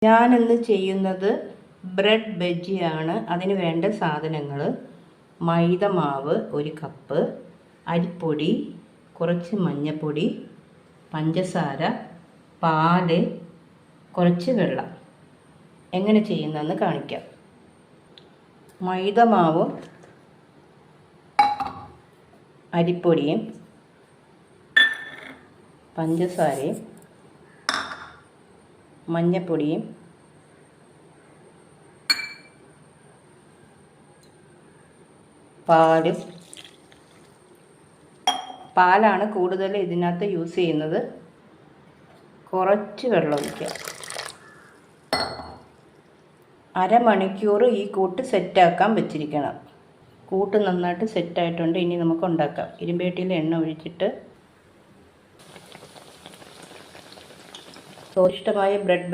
ഞാനിന്ന് ചെയ്യുന്നത് ബ്രെഡ് ബജിയാണ്. അതിന് വേണ്ട സാധനങ്ങൾ: മൈദ മാവ് 1 കപ്പ്, അരിപ്പൊടി, കുറച്ച് മഞ്ഞൾപ്പൊടി, പഞ്ചസാര, പാല്, കുറച്ച് വെള്ളം. എങ്ങനെ ചെയ്യുന്നതെന്ന് കാണിക്കാം. മൈദ മാവും അരിപ്പൊടിയും പഞ്ചസാരയും മഞ്ഞൾപ്പൊടിയും പാലാണ് കൂടുതൽ ഇതിനകത്ത് യൂസ് ചെയ്യുന്നത്. കുറച്ച് വെള്ളം ഒഴിക്കുക. അരമണിക്കൂർ ഈ കൂട്ട് സെറ്റാക്കാൻ വെച്ചിരിക്കണം. കൂട്ട് നന്നായിട്ട് സെറ്റായിട്ടുണ്ട്. ഇനി നമുക്ക് ഉണ്ടാക്കാം. ഇരുമ്പേട്ടിയിൽ എണ്ണ ഒഴിച്ചിട്ട് ഇഷ്ടമായ ബ്രെഡ്